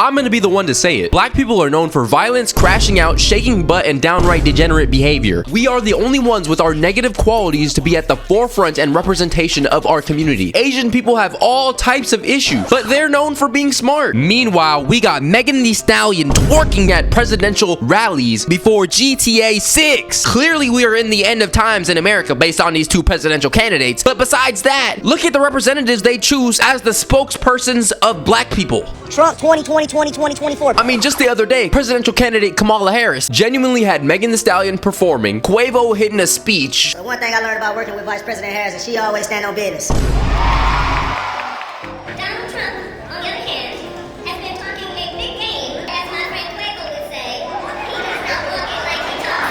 I'm gonna be the one to say it. Black people are known for violence, crashing out, shaking butt, and downright degenerate behavior. We are the only ones with our negative qualities to be at the forefront and representation of our community. Asian people have all types of issues, but they're known for being smart. Meanwhile, we got Megan Thee Stallion twerking at presidential rallies before GTA 6. Clearly, we are in the end of times in America based on these two presidential candidates. But besides that, look at the representatives they choose as the spokespersons of black people. Trump 2024. I mean, just the other day, presidential candidate Kamala Harris genuinely had Megan Thee Stallion performing, Quavo hitting a speech. The one thing I learned about working with Vice President Harris is she always stand on business. Donald Trump, on the other hand, has been talking a big game, as my friend Quavo would say. He does not walk it like he talks.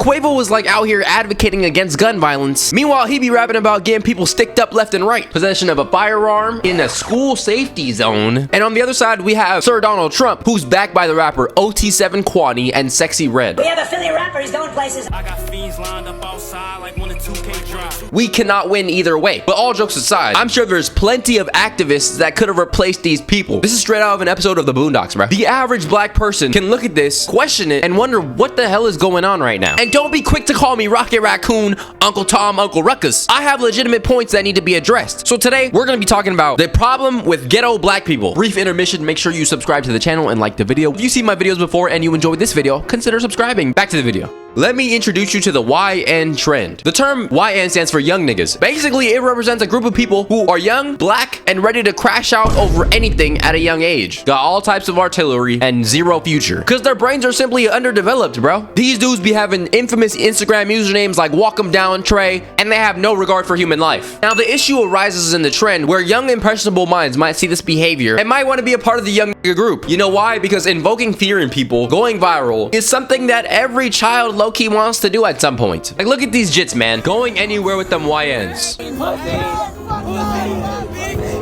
Quavo was like out here advocating against gun violence. Meanwhile, he be rapping about getting people sticked up left and right. Possession of a firearm in a school safety zone. And on the other side, we have Sir Donald Trump, who's backed by the rapper OT7 Kwani and Sexy Red. We have a Philly rapper, he's going places. I got fiends lined up outside like when the 2K drop. We cannot win either way. But all jokes aside, I'm sure there's plenty of activists that could have replaced these people. This is straight out of an episode of the Boondocks, bro. The average black person can look at this, question it, and wonder what the hell is going on right now. And don't be quick to call me Rocket Raccoon, Uncle Tom, Uncle Ruckus. I have legitimate points that need to be addressed. So today, we're gonna be talking about the problem with ghetto black people. Brief intermission, make sure you subscribe to the channel and like the video. If you've seen my videos before and you enjoyed this video, consider subscribing. Back to the video. Let me introduce you to the YN trend. The term YN stands for young niggas. Basically, it represents a group of people who are young, black, and ready to crash out over anything at a young age. Got all types of artillery and zero future. Because their brains are simply underdeveloped, bro. These dudes be having infamous Instagram usernames like Walk 'em Down Trey, and they have no regard for human life. Now, the issue arises in the trend where young, impressionable minds might see this behavior and might want to be a part of the young nigga group. You know why? Because invoking fear in people, going viral, is something that every child low-key wants to do at some point. Like, look at these jits, man. Going anywhere with them YNs.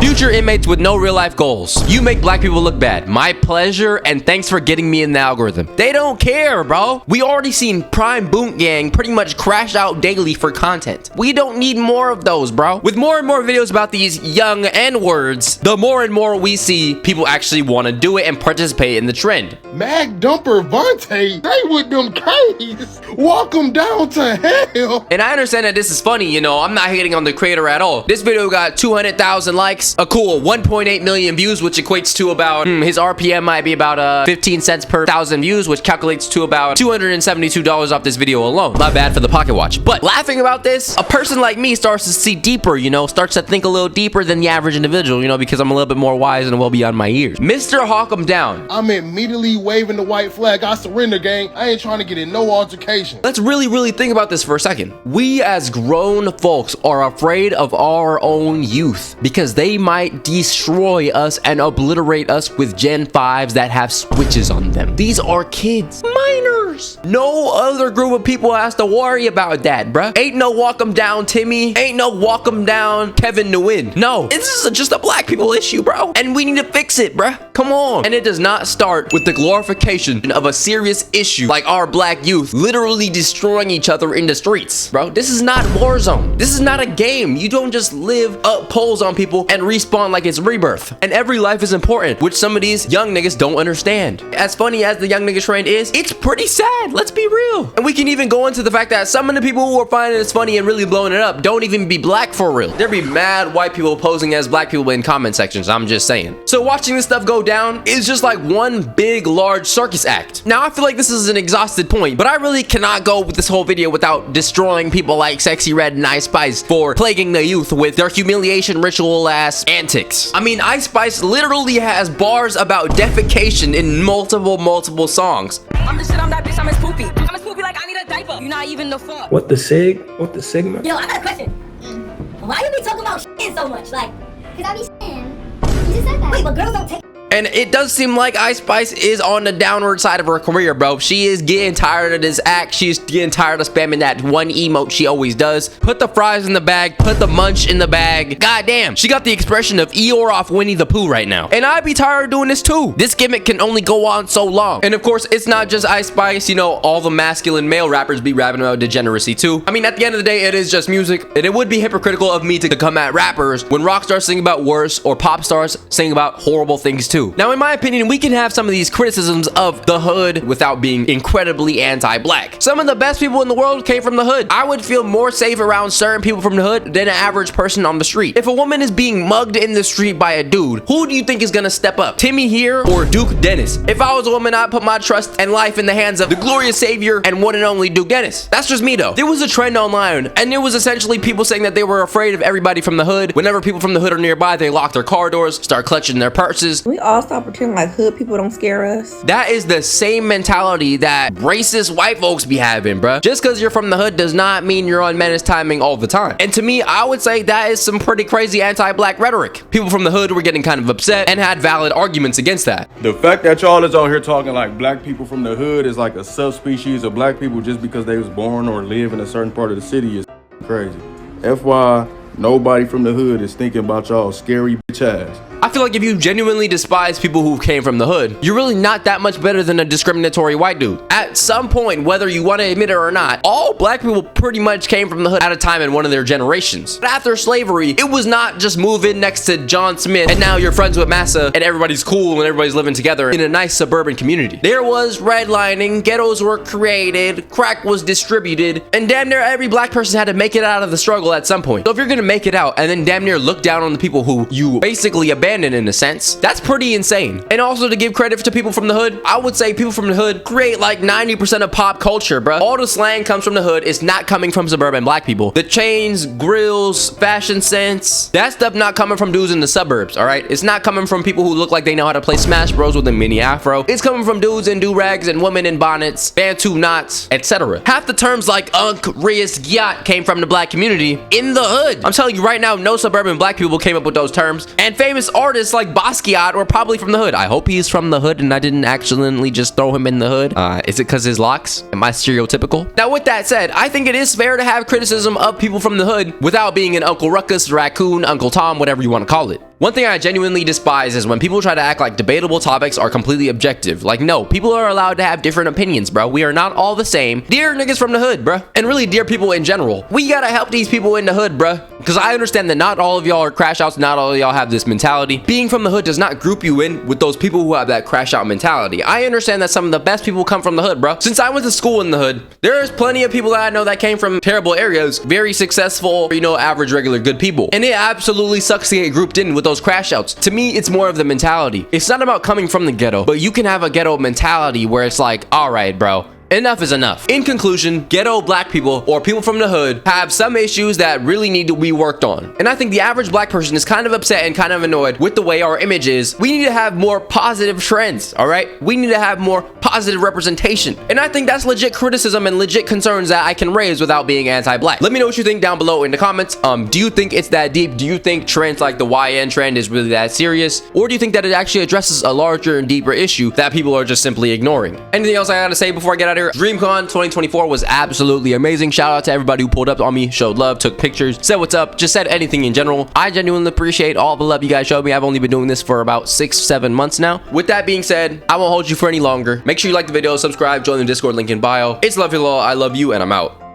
Future inmates with no real life goals. You make black people look bad. My pleasure, and thanks for getting me in the algorithm. They don't care, bro. We already seen Prime Boot Gang pretty much crash out daily for content. We don't need more of those, bro. With more and more videos about these young N-words, the more and more we see people actually want to do it and participate in the trend. Mag Dumper Vontae, they with them K's. Walk them down to hell. And I understand that this is funny, you know, I'm not hating on the creator at all. This video got 200,000 likes, a cool 1.8 million views, which equates to about, his RPM might be about 15 cents per 1,000 views, which calculates to about $272 off this video alone. Not bad for the pocket watch. But laughing about this, a person like me starts to see deeper, you know, starts to think a little deeper than the average individual, you know, because I'm a little bit more wise and well beyond my years. Mr. Hawk 'em Down. I'm immediately waving the white flag. I surrender, gang. I ain't trying to get in no altercation. Let's really think about this for a second. We as grown folks are afraid of our own youth because they might destroy us and obliterate us with Gen 5s that have switches on them. These are kids, minors. No other group of people has to worry about that, bruh. Ain't no Walk 'em Down Timmy. Ain't no Walk 'em Down Kevin Nguyen. No, this is just a black people issue, bro. And we need to fix it, bruh. Come on. And it does not start with the glorification of a serious issue like our black youth literally destroying each other in the streets, bro. This is not Warzone. This is not a game. You don't just live up poles on people and respawn like it's Rebirth. And every life is important, which some of these young niggas don't understand. As funny as the young nigga trend is, it's pretty sad. Let's be real. And we can even go into the fact that some of the people who are finding this funny and really blowing it up don't even be black for real. There be mad white people posing as black people in comment sections. I'm just saying. So watching this stuff go down is just like one big, large circus act. Now, I feel like this is an exhausted point, but I really cannot go with this whole video without destroying people like Sexy Red and Ice Spice for plaguing the youth with their humiliation ritual ass antics. I mean, Ice Spice literally has bars about defecation in multiple songs. I'm the shit, I'm that bitch, I'm as poopy. I'm as poopy like I need a diaper. You're not even the fuck. What the sig? What the sigma? Yo, I got a question. Why you be talking about shit so much? Like, cause I be shitting. You just said that. Wait, but girls don't take. And it does seem like Ice Spice is on the downward side of her career, bro. She is getting tired of this act. She's getting tired of spamming that one emote she always does. Put the fries in the bag. Put the munch in the bag. God damn. She got the expression of Eeyore off Winnie the Pooh right now. And I'd be tired of doing this too. This gimmick can only go on so long. And of course, it's not just Ice Spice. You know, all the masculine male rappers be rapping about degeneracy too. I mean, at the end of the day, it is just music. And it would be hypocritical of me to come at rappers when rock stars sing about worse or pop stars sing about horrible things too. too. Now, in my opinion, we can have some of these criticisms of the hood without being incredibly anti-black. Some of the best people in the world came from the hood. I would feel more safe around certain people from the hood than an average person on the street. If a woman is being mugged in the street by a dude, who do you think is gonna step up? Timmy here or Duke Dennis? If I was a woman, I'd put my trust and life in the hands of the glorious savior and one and only Duke Dennis. That's just me though. There was a trend online, and it was essentially people saying that they were afraid of everybody from the hood. Whenever people from the hood are nearby, they lock their car doors, start clutching their purses. We all stop pretending like hood people don't scare us. That is the same mentality that racist white folks be having, bruh. Just because you're from the hood does not mean you're on menace timing all the time. And to me, I would say that is some pretty crazy anti-black rhetoric. People from the hood were getting kind of upset and had valid arguments against that. The fact that y'all is out here talking like black people from the hood is like a subspecies of black people just because they was born or live in a certain part of the city is crazy. FY, nobody from the hood is thinking about y'all scary bitch ass. I feel like if you genuinely despise people who came from the hood, you're really not that much better than a discriminatory white dude. At some point, whether you want to admit it or not, all black people pretty much came from the hood at a time in one of their generations. But after slavery, it was not just move in next to John Smith and now you're friends with Massa and everybody's cool and everybody's living together in a nice suburban community. There was redlining, ghettos were created, crack was distributed, and damn near every black person had to make it out of the struggle at some point. So if you're gonna make it out and then damn near look down on the people who you basically abandoned in a sense, that's pretty insane. And also to give credit to people from the hood, I would say people from the hood create like 90% of pop culture, bruh. All the slang comes from the hood. It's not coming from suburban black people. The chains, grills, fashion sense, that stuff not coming from dudes in the suburbs, all right? It's not coming from people who look like they know how to play Smash Bros with a mini afro. It's coming from dudes in do-rags and women in bonnets, Bantu knots, etc. Half the terms like unk, riz, gyat came from the black community in the hood. I'm telling you right now, no suburban black people came up with those terms. And famous artists like Basquiat were probably from the hood. I hope he's from the hood and I didn't accidentally just throw him in the hood. Is it because his locks? Am I stereotypical? Now with that said, I think it is fair to have criticism of people from the hood without being an Uncle Ruckus, Raccoon, Uncle Tom, whatever you want to call it. One thing I genuinely despise is when people try to act like debatable topics are completely objective. Like, no, people are allowed to have different opinions, bro. We are not all the same. Dear niggas from the hood, bro. And really, dear people in general. We gotta help these people in the hood, bro. Because I understand that not all of y'all are crash outs, not all of y'all have this mentality. Being from the hood does not group you in with those people who have that crash out mentality. I understand that some of the best people come from the hood, bro. Since I went to school in the hood, there's plenty of people that I know that came from terrible areas, very successful, you know, average, regular, good people. And it absolutely sucks to get grouped in with those crash outs. To me, it's more of the mentality. It's not about coming from the ghetto, but you can have a ghetto mentality where it's like, all right, bro, enough is enough. In conclusion, ghetto black people or people from the hood have some issues that really need to be worked on. And I think the average black person is kind of upset and kind of annoyed with the way our image is. We need to have more positive trends, all right? We need to have more positive representation. And I think that's legit criticism and legit concerns that I can raise without being anti-black. Let me know what you think down below in the comments. Do you think it's that deep? Do you think trends like the YN trend is really that serious? Or do you think that it actually addresses a larger and deeper issue that people are just simply ignoring? Anything else I gotta say before I get out of here? DreamCon 2024 was absolutely amazing. Shout out to everybody who pulled up on me, showed love, took pictures, said what's up, just said anything in general. I genuinely appreciate all the love you guys showed me. I've only been doing this for about 6-7 months now. With that being said, I won't hold you for any longer. Make sure you like the video, subscribe, join the Discord link in bio. It's love you all. I love you, and I'm out.